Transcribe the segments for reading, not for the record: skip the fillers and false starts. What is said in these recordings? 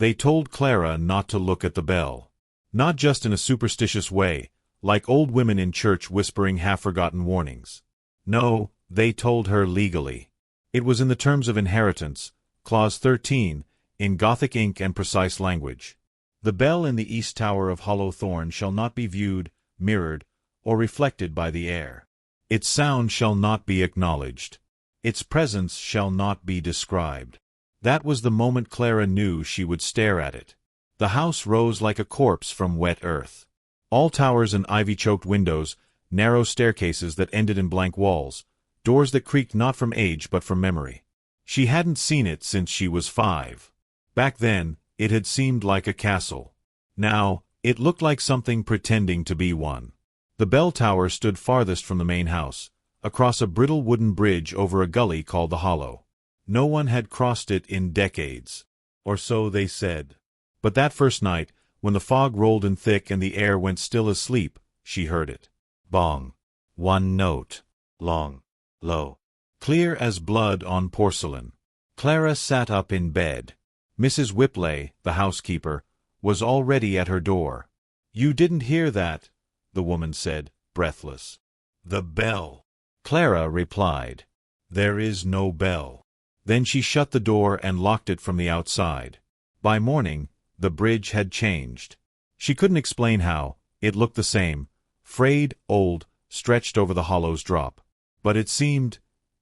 They told Clara not to look at the bell. Not just in a superstitious way, like old women in church whispering half-forgotten warnings. No, they told her legally. It was in the terms of inheritance, Clause 13, in Gothic ink and precise language. The bell in the east tower of Hollow Thorn shall not be viewed, mirrored, or reflected by the air. Its sound shall not be acknowledged. Its presence shall not be described. That was the moment Clara knew she would stare at it. The house rose like a corpse from wet earth. All towers and ivy-choked windows, narrow staircases that ended in blank walls, doors that creaked not from age but from memory. She hadn't seen it since she was 5. Back then, it had seemed like a castle. Now, it looked like something pretending to be one. The bell tower stood farthest from the main house, across a brittle wooden bridge over a gully called the Hollow. No one had crossed it in decades. Or so they said. But that first night, when the fog rolled in thick and the air went still as sleep, she heard it. Bong. One note. Long. Low. Clear as blood on porcelain. Clara sat up in bed. Mrs. Whipley, the housekeeper, was already at her door. "You didn't hear that," the woman said, breathless. "The bell." Clara replied, "There is no bell." Then she shut the door and locked it from the outside. By morning, the bridge had changed. She couldn't explain how. It looked the same, frayed, old, stretched over the hollow's drop. But it seemed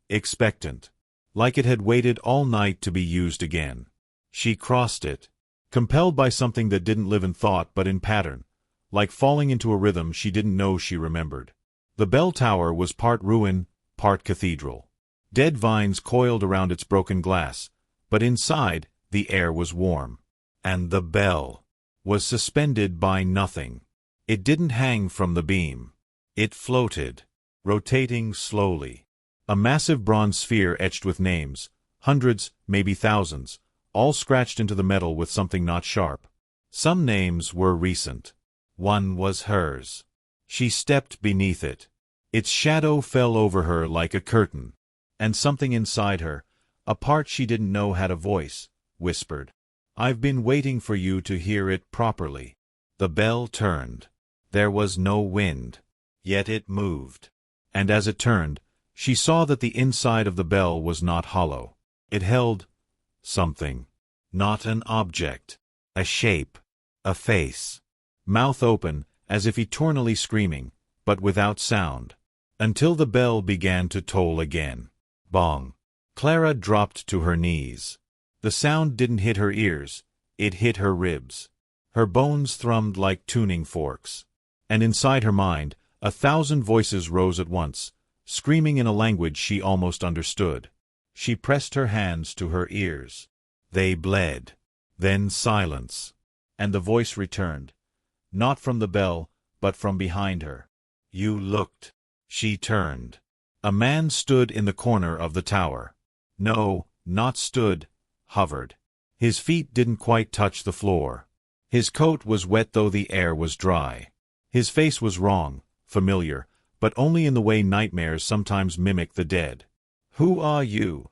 expectant, like it had waited all night to be used again. She crossed it, compelled by something that didn't live in thought but in pattern, like falling into a rhythm she didn't know she remembered. The bell tower was part ruin, part cathedral. Dead vines coiled around its broken glass, but inside the air was warm. And the bell was suspended by nothing. It didn't hang from the beam. It floated, rotating slowly. A massive bronze sphere etched with names, hundreds, maybe thousands, all scratched into the metal with something not sharp. Some names were recent. One was hers. She stepped beneath it. Its shadow fell over her like a curtain. And something inside her, a part she didn't know had a voice, whispered, "I've been waiting for you to hear it properly." The bell turned. There was no wind. Yet it moved. And as it turned, she saw that the inside of the bell was not hollow. It held something. Not an object. A shape. A face. Mouth open, as if eternally screaming, but without sound. Until the bell began to toll again. Bong. Clara dropped to her knees. The sound didn't hit her ears. It hit her ribs. Her bones thrummed like tuning forks. And inside her mind, 1,000 voices rose at once, screaming in a language she almost understood. She pressed her hands to her ears. They bled. Then silence. And the voice returned. Not from the bell, but from behind her. "You looked." She turned. A man stood in the corner of the tower. No, not stood, hovered. His feet didn't quite touch the floor. His coat was wet though the air was dry. His face was wrong, familiar, but only in the way nightmares sometimes mimic the dead. "Who are you?"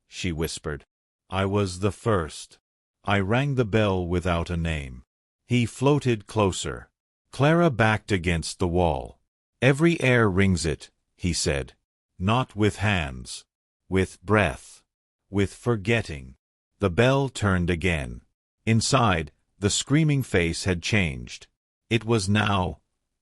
she whispered. "I was the first. I rang the bell without a name." He floated closer. Clara backed against the wall. "Every air rings it," he said. "Not with hands. With breath. With forgetting." The bell turned again. Inside, the screaming face had changed. It was now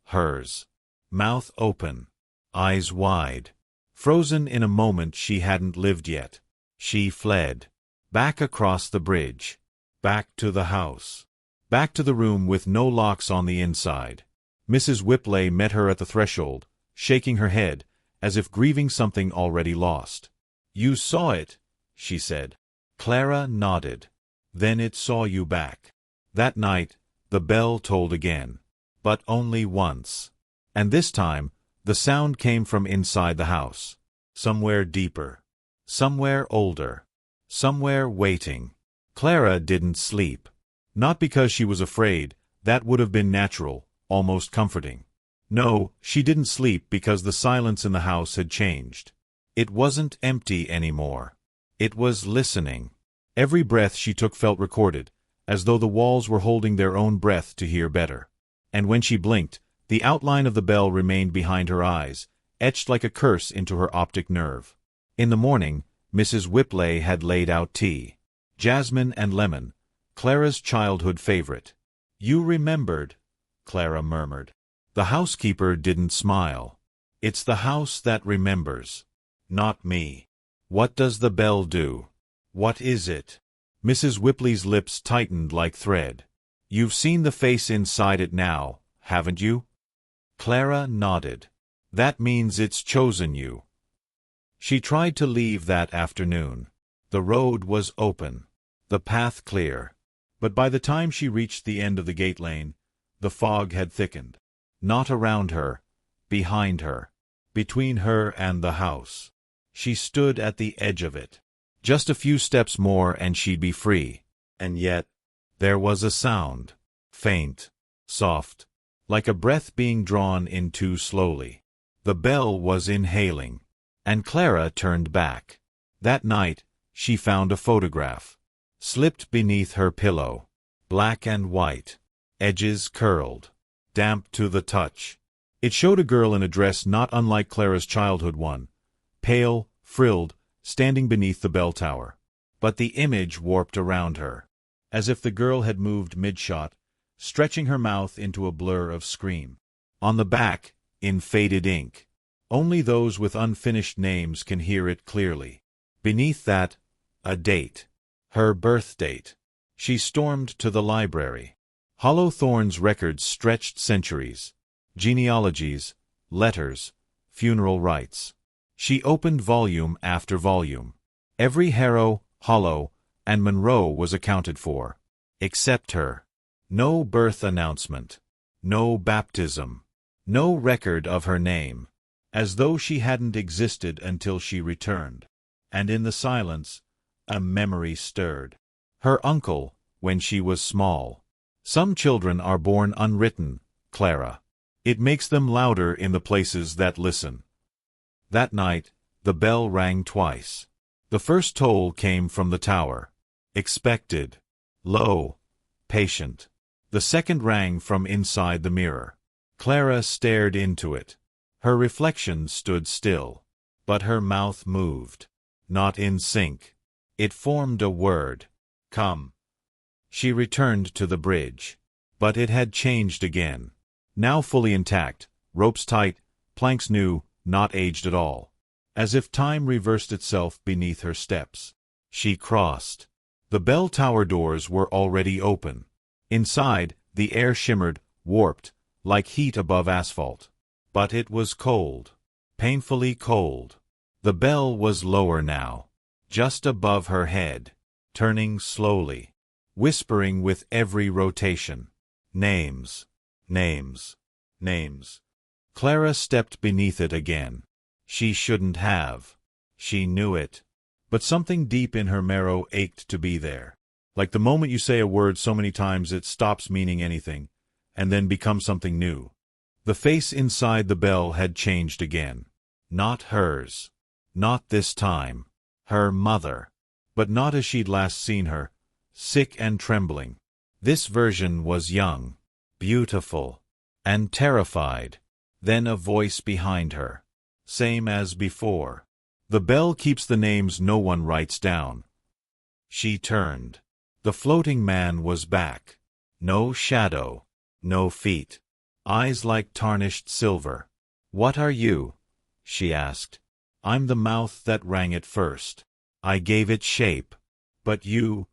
hers. Mouth open. Eyes wide. Frozen in a moment she hadn't lived yet. She fled. Back across the bridge. Back to the house. Back to the room with no locks on the inside. Mrs. Whipley met her at the threshold, shaking her head, as if grieving something already lost. "You saw it," she said. Clara nodded. "Then it saw you back." That night, the bell tolled again. But only once. And this time, the sound came from inside the house. Somewhere deeper. Somewhere older. Somewhere waiting. Clara didn't sleep. Not because she was afraid, that would have been natural, almost comforting. No, she didn't sleep because the silence in the house had changed. It wasn't empty anymore. It was listening. Every breath she took felt recorded, as though the walls were holding their own breath to hear better. And when she blinked, the outline of the bell remained behind her eyes, etched like a curse into her optic nerve. In the morning, Mrs. Whipley had laid out tea. Jasmine and lemon, Clara's childhood favorite. "You remembered," Clara murmured. The housekeeper didn't smile. "It's the house that remembers. Not me." "What does the bell do? What is it?" Mrs. Whipley's lips tightened like thread. "You've seen the face inside it now, haven't you?" Clara nodded. "That means it's chosen you." She tried to leave that afternoon. The road was open, the path clear. But by the time she reached the end of the gate lane, the fog had thickened. Not around her, behind her, between her and the house. She stood at the edge of it. Just a few steps more and she'd be free. And yet, there was a sound. Faint, soft, like a breath being drawn in too slowly. The bell was inhaling. And Clara turned back. That night, she found a photograph. Slipped beneath her pillow. Black and white. Edges curled. Damp to the touch. It showed a girl in a dress not unlike Clara's childhood one. Pale, frilled, standing beneath the bell tower. But the image warped around her. As if the girl had moved mid-shot, stretching her mouth into a blur of scream. On the back, in faded ink. Only those with unfinished names can hear it clearly. Beneath that, a date. Her birth date. She stormed to the library. Hollow Thorn's records stretched centuries. Genealogies, letters, funeral rites. She opened volume after volume. Every Harrow, Hollow, and Monroe was accounted for. Except her. No birth announcement. No baptism. No record of her name. As though she hadn't existed until she returned. And in the silence, a memory stirred. Her uncle, when she was small. Some children are born unwritten, Clara. It makes them louder in the places that listen. That night, the bell rang twice. The first toll came from the tower. Expected. Low. Patient. The second rang from inside the mirror. Clara stared into it. Her reflection stood still. But her mouth moved. Not in sync. It formed a word. Come. She returned to the bridge. But it had changed again. Now fully intact, ropes tight, planks new, not aged at all. As if time reversed itself beneath her steps. She crossed. The bell tower doors were already open. Inside, the air shimmered, warped, like heat above asphalt. But it was cold. Painfully cold. The bell was lower now. Just above her head. Turning slowly. Whispering with every rotation. Names. Names. Names. Clara stepped beneath it again. She shouldn't have. She knew it. But something deep in her marrow ached to be there. Like the moment you say a word so many times it stops meaning anything, and then becomes something new. The face inside the bell had changed again. Not hers. Not this time. Her mother. But not as she'd last seen her, sick and trembling. This version was young, beautiful, and terrified. Then a voice behind her. Same as before. The bell keeps the names no one writes down. She turned. The floating man was back. No shadow. No feet. Eyes like tarnished silver. "What are you?" she asked. "I'm the mouth that rang it first. I gave it shape. But you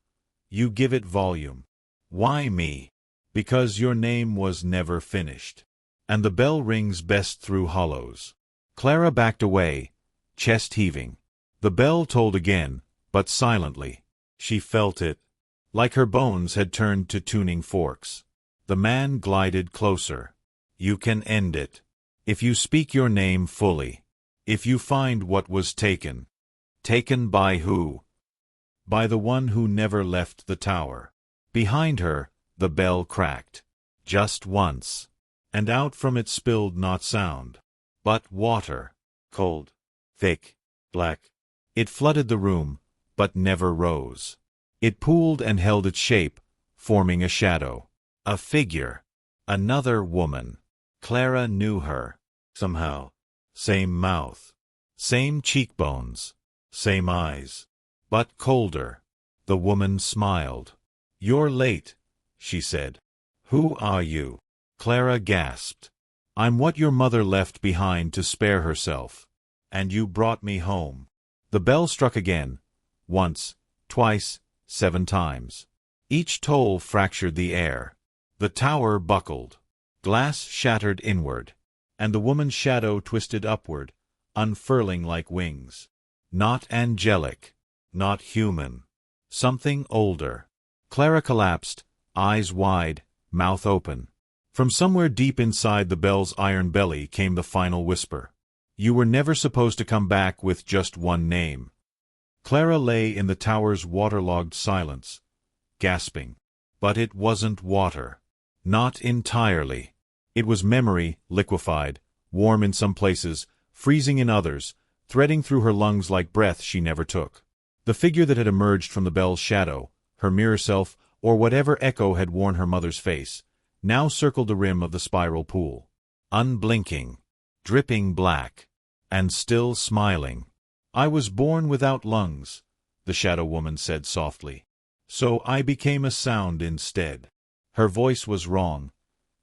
give it volume. Why me? Because your name was never finished. And the bell rings best through hollows." Clara backed away, chest heaving. The bell tolled again, but silently. She felt it. Like her bones had turned to tuning forks. The man glided closer. "You can end it. If you speak your name fully. If you find what was taken." Taken by who? By the one who never left the tower. Behind her, the bell cracked. Just once. And out from it spilled not sound, but water. Cold. Thick. Black. It flooded the room, but never rose. It pooled and held its shape, forming a shadow. A figure. Another woman. Clara knew her. Somehow. Same mouth. Same cheekbones. Same eyes. But colder. The woman smiled. "You're late," she said. "Who are you?" Clara gasped. "I'm what your mother left behind to spare herself. And you brought me home." The bell struck again. Once, twice, 7 times. Each toll fractured the air. The tower buckled. Glass shattered inward. And the woman's shadow twisted upward, unfurling like wings. Not angelic. Not human. Something older. Clara collapsed, eyes wide, mouth open. From somewhere deep inside the bell's iron belly came the final whisper. "You were never supposed to come back with just one name." Clara lay in the tower's waterlogged silence, gasping. But it wasn't water. Not entirely. It was memory, liquefied, warm in some places, freezing in others, threading through her lungs like breath she never took. The figure that had emerged from the bell's shadow, her mirror self, or whatever echo had worn her mother's face, now circled the rim of the spiral pool. Unblinking, dripping black, and still smiling. "I was born without lungs," the shadow woman said softly. "So I became a sound instead." Her voice was wrong.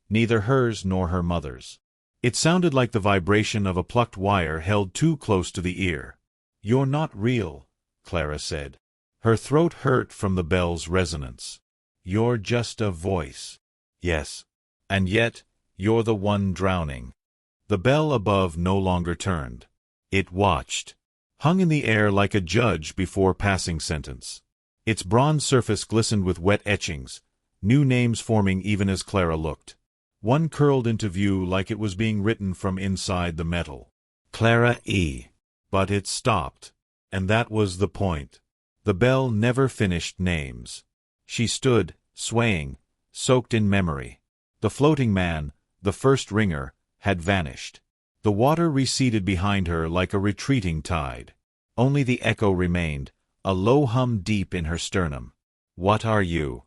Neither hers nor her mother's. It sounded like the vibration of a plucked wire held too close to the ear. "You're not real," Clara said. Her throat hurt from the bell's resonance. "You're just a voice." "Yes. And yet, you're the one drowning." The bell above no longer turned. It watched. Hung in the air like a judge before passing sentence. Its bronze surface glistened with wet etchings, new names forming even as Clara looked. One curled into view like it was being written from inside the metal. Clara E. But it stopped. And that was the point. The bell never finished names. She stood, swaying, soaked in memory. The floating man, the first ringer, had vanished. The water receded behind her like a retreating tide. Only the echo remained, a low hum deep in her sternum. "What are you?"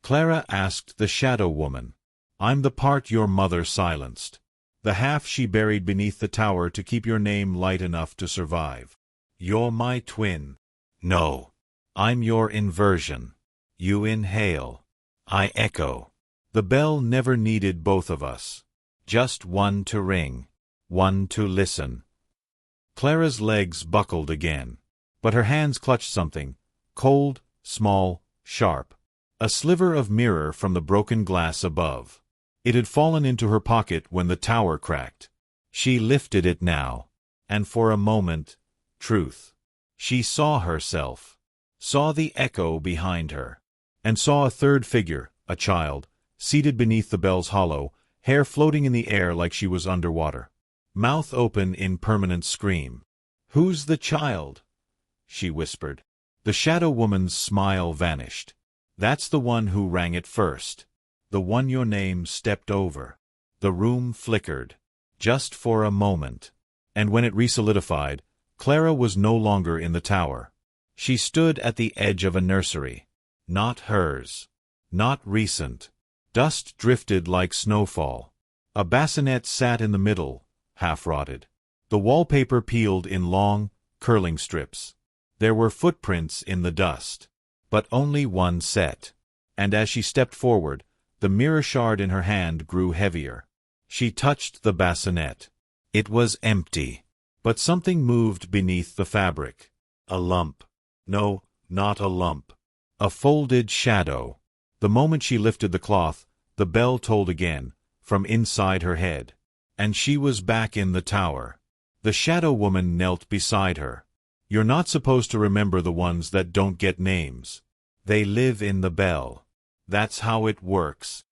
Clara asked the shadow woman. "I'm the part your mother silenced. The half she buried beneath the tower to keep your name light enough to survive. You're my twin." "No. I'm your inversion. You inhale. I echo." The bell never needed both of us. Just one to ring. One to listen. Clara's legs buckled again. But her hands clutched something. Cold, small, sharp. A sliver of mirror from the broken glass above. It had fallen into her pocket when the tower cracked. She lifted it now. And for a moment, truth. She saw herself. Saw the echo behind her. And saw a third figure, a child, seated beneath the bell's hollow, hair floating in the air like she was underwater. Mouth open in permanent scream. "Who's the child?" she whispered. The shadow woman's smile vanished. "That's the one who rang it first. The one your name stepped over." The room flickered. Just for a moment. And when it resolidified, Clara was no longer in the tower. She stood at the edge of a nursery. Not hers. Not recent. Dust drifted like snowfall. A bassinet sat in the middle, half-rotted. The wallpaper peeled in long, curling strips. There were footprints in the dust. But only one set. And as she stepped forward, the mirror shard in her hand grew heavier. She touched the bassinet. It was empty. But something moved beneath the fabric. A lump. No, not a lump. A folded shadow. The moment she lifted the cloth, the bell tolled again, from inside her head. And she was back in the tower. The shadow woman knelt beside her. "You're not supposed to remember the ones that don't get names. They live in the bell. That's how it works."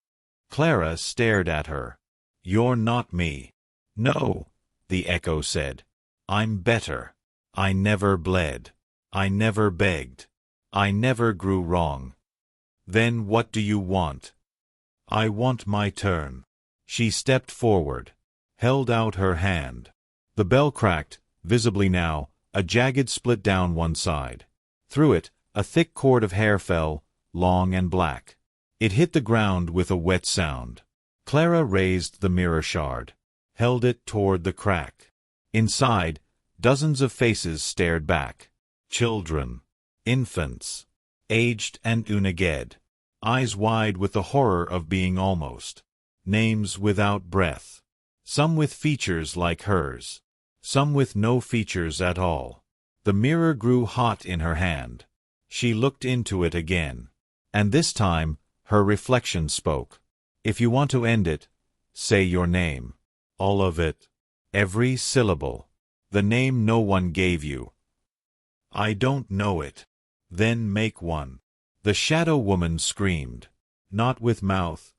Clara stared at her. "You're not me." "No," the echo said. "I'm better. I never bled. I never begged. I never grew wrong." "Then what do you want?" "I want my turn." She stepped forward, held out her hand. The bell cracked, visibly now, a jagged split down one side. Through it, a thick cord of hair fell, long and black. It hit the ground with a wet sound. Clara raised the mirror shard, held it toward the crack. Inside, dozens of faces stared back. Children, infants, aged and unaged, eyes wide with the horror of being almost. Names without breath. Some with features like hers. Some with no features at all. The mirror grew hot in her hand. She looked into it again. And this time, her reflection spoke. If you want to end it, say your name. All of it. Every syllable. The name no one gave you. I don't know it. Then make one. The shadow woman screamed. Not with mouth.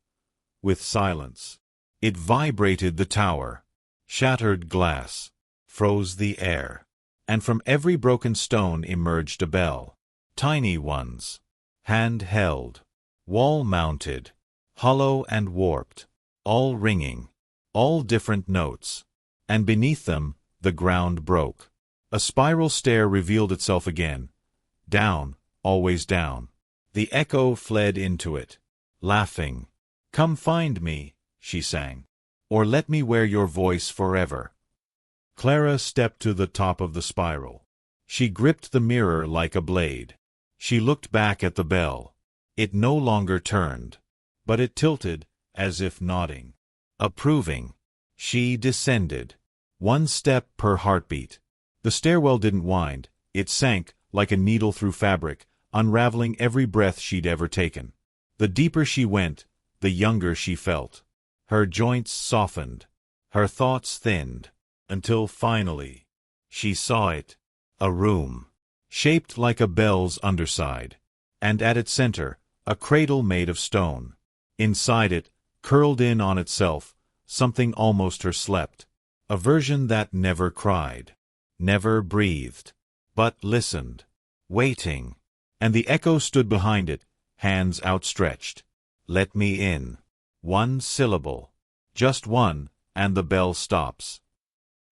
With silence. It vibrated the tower. Shattered glass. Froze the air. And from every broken stone emerged a bell. Tiny ones. Hand-held. Wall-mounted. Hollow and warped. All ringing. All different notes. And beneath them, the ground broke. A spiral stair revealed itself again. Down, always down. The echo fled into it. Laughing. Come find me, she sang. Or let me wear your voice forever. Clara stepped to the top of the spiral. She gripped the mirror like a blade. She looked back at the bell. It no longer turned, but it tilted, as if nodding. Approving. She descended. One step per heartbeat. The stairwell didn't wind. It sank, like a needle through fabric, unraveling every breath she'd ever taken. The deeper she went, the younger she felt. Her joints softened. Her thoughts thinned. Until finally, she saw it. A room. Shaped like a bell's underside. And at its center, a cradle made of stone. Inside it, curled in on itself, something almost her slept. A version that never cried. Never breathed. But listened. Waiting. And the echo stood behind it, hands outstretched. Let me in. One syllable. Just one, and the bell stops.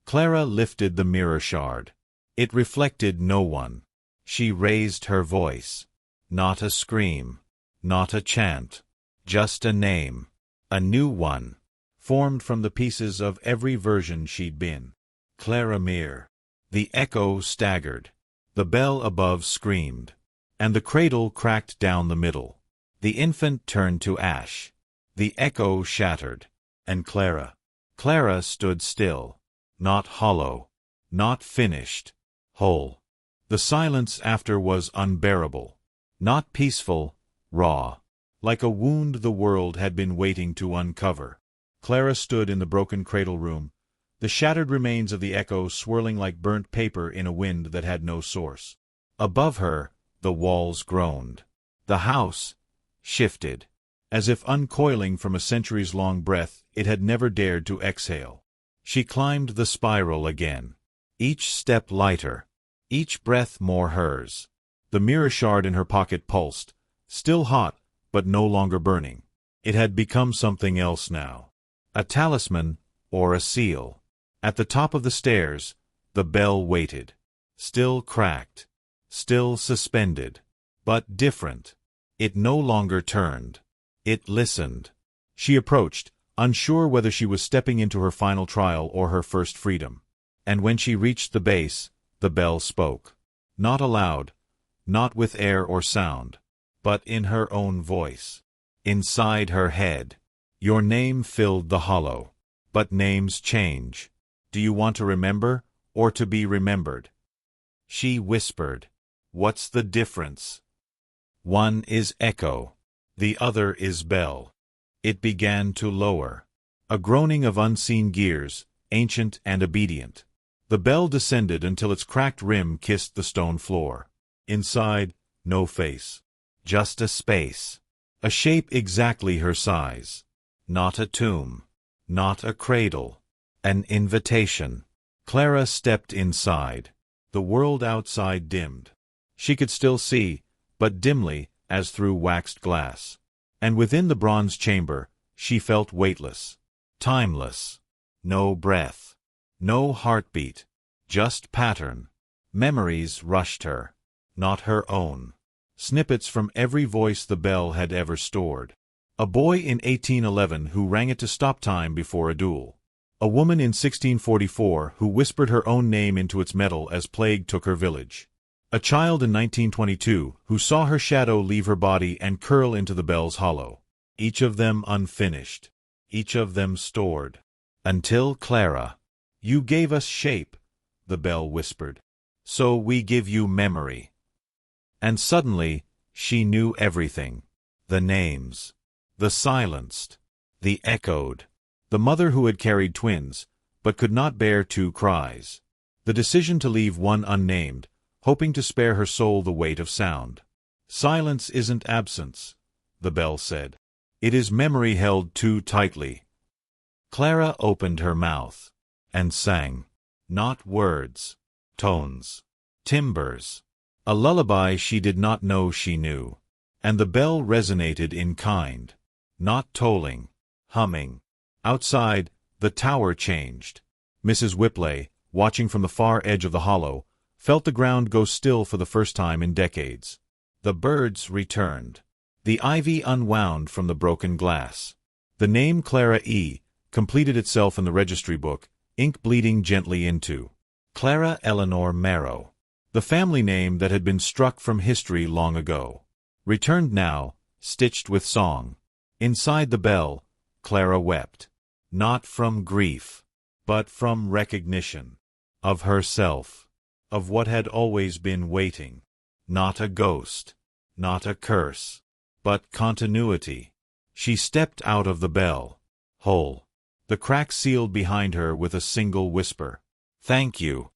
Clara lifted the mirror shard. It reflected no one. She raised her voice. Not a scream. Not a chant. Just a name. A new one. Formed from the pieces of every version she'd been. Clara Mere. The echo staggered. The bell above screamed. And the cradle cracked down the middle. The infant turned to ash. The echo shattered. And Clara stood still. Not hollow. Not finished. Whole. The silence after was unbearable. Not peaceful, raw. Like a wound the world had been waiting to uncover. Clara stood in the broken cradle room, the shattered remains of the echo swirling like burnt paper in a wind that had no source. Above her, the walls groaned. The house shifted, as if uncoiling from a centuries-long breath it had never dared to exhale. She climbed the spiral again, each step lighter, each breath more hers. The mirror shard in her pocket pulsed, still hot, but no longer burning. It had become something else now. A talisman or a seal. At the top of the stairs, the bell waited. Still cracked. Still suspended. But different. It no longer turned. It listened. She approached, unsure whether she was stepping into her final trial or her first freedom. And when she reached the base, the bell spoke. Not aloud, not with air or sound, but in her own voice. Inside her head. Your name filled the hollow. But names change. Do you want to remember, or to be remembered? She whispered. What's the difference? One is echo. The other is bell. It began to lower. A groaning of unseen gears, ancient and obedient. The bell descended until its cracked rim kissed the stone floor. Inside, no face. Just a space. A shape exactly her size. Not a tomb. Not a cradle. An invitation. Clara stepped inside. The world outside dimmed. She could still see, but dimly, as through waxed glass. And within the bronze chamber, she felt weightless. Timeless. No breath. No heartbeat. Just pattern. Memories rushed her. Not her own. Snippets from every voice the bell had ever stored. A boy in 1811 who rang it to stop time before a duel. A woman in 1644 who whispered her own name into its metal as plague took her village. A child in 1922 who saw her shadow leave her body and curl into the bell's hollow. Each of them unfinished. Each of them stored. Until Clara. You gave us shape, the bell whispered. So we give you memory. And suddenly, she knew everything. The names. The silenced. The echoed. The mother who had carried twins, but could not bear two cries. The decision to leave one unnamed, hoping to spare her soul the weight of sound. Silence isn't absence, the bell said. It is memory held too tightly. Clara opened her mouth and sang. Not words. Tones. Timbres. A lullaby she did not know she knew. And the bell resonated in kind. Not tolling. Humming. Outside, the tower changed. Mrs. Whipley, watching from the far edge of the hollow, felt the ground go still for the first time in decades. The birds returned. The ivy unwound from the broken glass. The name Clara E. completed itself in the registry book, ink bleeding gently into. Clara Eleanor Marrow. The family name that had been struck from history long ago. Returned now, stitched with song. Inside the bell, Clara wept. Not from grief, but from recognition. Of herself. Of what had always been waiting. Not a ghost. Not a curse. But continuity. She stepped out of the bell. Whole. The crack sealed behind her with a single whisper. Thank you.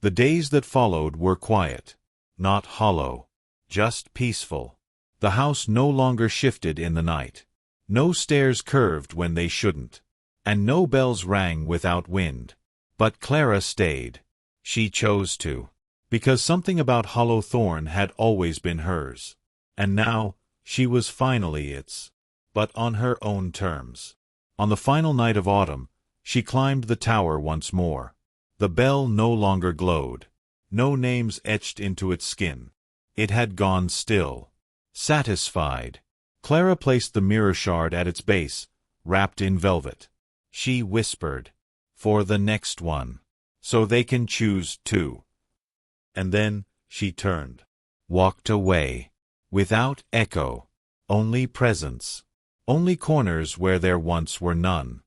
The days that followed were quiet. Not hollow. Just peaceful. The house no longer shifted in the night. No stairs curved when they shouldn't. And no bells rang without wind. But Clara stayed. She chose to. Because something about Hollow Thorn had always been hers. And now, she was finally its. But on her own terms. On the final night of autumn, she climbed the tower once more. The bell no longer glowed. No names etched into its skin. It had gone still. Satisfied. Clara placed the mirror shard at its base, wrapped in velvet. She whispered, for the next one, so they can choose too. And then she turned, walked away, without echo, only presence, only corners where there once were none.